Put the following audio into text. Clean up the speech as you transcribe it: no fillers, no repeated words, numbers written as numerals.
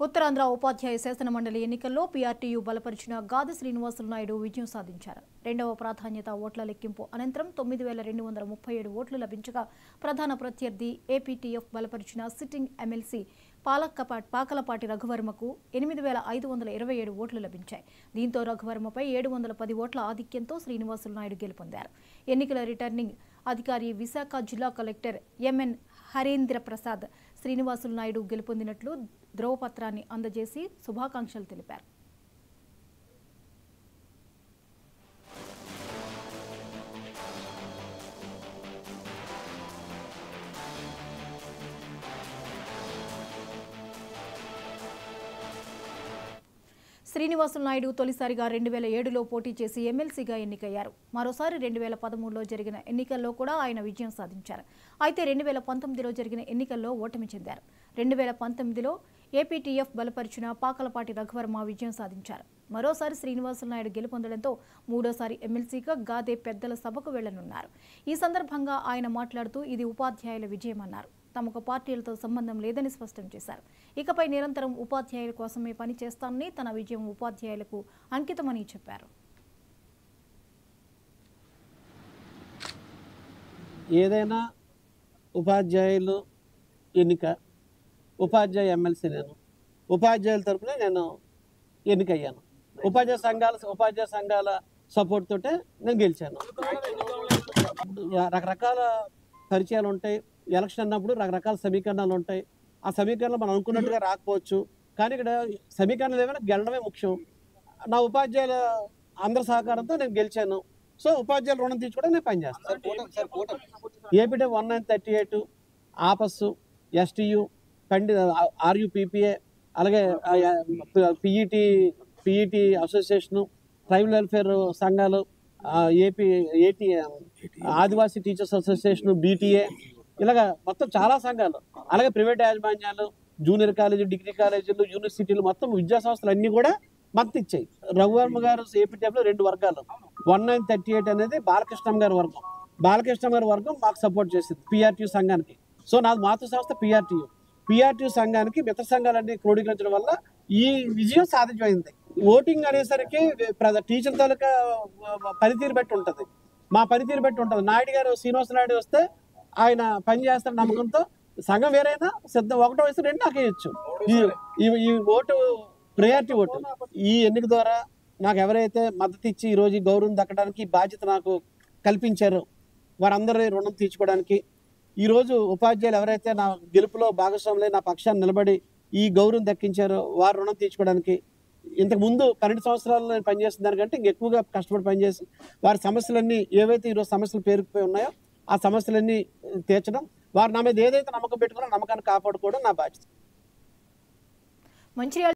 ఉత్తరాంధ్ర ఉపాధ్యాయ శాసన మండలి ఎన్నికల్లో పీఆర్టీయూ బలపరిచిన గాది శ్రీనివాసులు నాయుడు విజయం సాధించారు. రెండవ ప్రాధాన్యత ఓట్ల లెక్కింపు అనంతరం 9237 ఓట్లు లభించగా ప్రధాన ప్రత్యర్థి ఏపీటీఎఫ్ బలపరిచిన సిట్టింగ్ ఎమ్మెల్సీ పాకలపాటి రఘువర్మకు 8527 ఓట్లు లభించాయి. దీంతో రఘువర్మపై 710 ఓట్ల ఆధిక్యంతో శ్రీనివాసులు నాయుడు గెలుపొందారు. ఎన్నికల రిటర్నింగ్ అధికారి విశాఖ జిల్లా కలెక్టర్ ఎంఎన్ హరేంద్ర ప్రసాద్ శ్రీనివాసులు నాయుడు గెలుపొందినట్లు ధ్రువపత్రాన్ని అందజేసి శుభాకాంక్షలు తెలిపారు. శ్రీనివాసులు నాయుడు తొలిసారిగా 2007లో పోటీ చేసి ఎమ్మెల్సీగా ఎన్నికయ్యారు. మరోసారి 2013లో జరిగిన ఎన్నికల్లో కూడా ఆయన విజయం సాధించారు. అయితే 2019లో జరిగిన ఎన్నికల్లో ఓటమి చెందారు. 2019లో ఏపీటీఎఫ్ బలపరిచిన పాకలపాటి రఘువర్మ విజయం సాధించారు. మరోసారి శ్రీనివాసులు నాయుడు గెలుపొందడంతో మూడోసారి ఎమ్మెల్సీగా గాదే పెద్దల సభకు వెళ్లనున్నారు. ఈ సందర్భంగా ఆయన మాట్లాడుతూ ఇది ఉపాధ్యాయుల విజయమన్నారు. తమకు పార్టీలతో సంబంధం లేదని స్పష్టం చేశారు. ఇకపై నిరంతరం ఉపాధ్యాయుల కోసమే పనిచేస్తానని, తన విజయం ఉపాధ్యాయులకు అంకితమని చెప్పారు. ఏదైనా ఉపాధ్యాయులు ఎన్నిక, ఉపాధ్యాయ ఎమ్మెల్సీ నేను ఉపాధ్యాయుల తరపున నేను ఎన్నికయ్యాను. ఉపాధ్యాయ సంఘాల సపోర్ట్ తోటే నేను గెలిచాను. రకరకాల పరిచయాలు ఉంటాయి. ఎలక్షన్ అన్నప్పుడు రకరకాల సమీకరణాలు ఉంటాయి. ఆ సమీకరణలు మనం అనుకున్నట్టుగా రాకపోవచ్చు. కానీ ఇక్కడ సమీకరణలు ఏమైనా గెలడమే ముఖ్యం. నా ఉపాధ్యాయుల అందరి సహకారంతో నేను గెలిచాను. సో ఉపాధ్యాయుల రుణం తీర్చుకోవడం నేను పనిచేస్తాను. ఏపీటీ 1938, ఆపస్, ఎస్టీయూ, ఆర్యుపిపిఏ, అలాగే పిఈటి అసోసియేషను, ట్రైబల్ వెల్ఫేర్ సంఘాలు, ఏటీ ఆదివాసీ టీచర్స్ అసోసియేషను, బీటీఏ, ఇలాగ మొత్తం చాలా సంఘాలు, అలాగే ప్రైవేట్ యాజమాన్యాలు, జూనియర్ కాలేజీ, డిగ్రీ కాలేజీలు, యూనివర్సిటీలు, మొత్తం విద్యా సంస్థలు అన్నీ కూడా మద్దతు ఇచ్చాయి. రఘువర్మ గారు ఏపీటీఎఫ్లో 2 వర్గాలు. 1938 అనేది బాలకృష్ణ గారి వర్గం. బాలకృష్ణ గారి వర్గం మాకు సపోర్ట్ చేసింది పీఆర్టీయూ సంఘానికి. సో నాది మాతృ సంస్థ పీఆర్టీయూ సంఘానికి మిత్ర సంఘాలన్నీ క్రోడీకరించడం వల్ల ఈ విజయం సాధించమైంది. ఓటింగ్ అనేసరికి టీచర్ తాలూకా పనితీరు బట్టి ఉంటుంది, మా పనితీరు బట్టి ఉంటుంది. నాయుడు గారు, శ్రీనివాస నాయుడు వస్తే ఆయన పని చేస్తాడు నమ్మకంతో సంఘం వేరైనా సిద్ధం 1వ వయసు 2 నాకు వేయచ్చు. ఈ ఓటు ప్రయారిటీ ఓటు. ఈ ఎన్నిక ద్వారా నాకు ఎవరైతే మద్దతు ఇచ్చి ఈరోజు ఈ గౌరవం దక్కడానికి బాధ్యత నాకు కల్పించారో వారందరి రుణం తీర్చుకోవడానికి, ఈరోజు ఉపాధ్యాయులు ఎవరైతే నా గెలుపులో భాగస్వాములై నా పక్షాన్ని నిలబడి ఈ గౌరవం దక్కించారో వారి రుణం తీర్చుకోవడానికి, ఇంతకుముందు 12 సంవత్సరాలు నేను పనిచేసిన దానికంటే ఇంకెక్కువగా కష్టపడి పనిచేసి వారి సమస్యలన్నీ ఏవైతే ఈరోజు సమస్యలు పేరుకుపోయి ఉన్నాయో ఆ సమస్యలన్నీ తీర్చడం, వారు నా మీద ఏదైతే నమ్మకం పెట్టుకున్నారో నమ్మకాన్ని కాపాడుకోవడం నా బాధ్యత.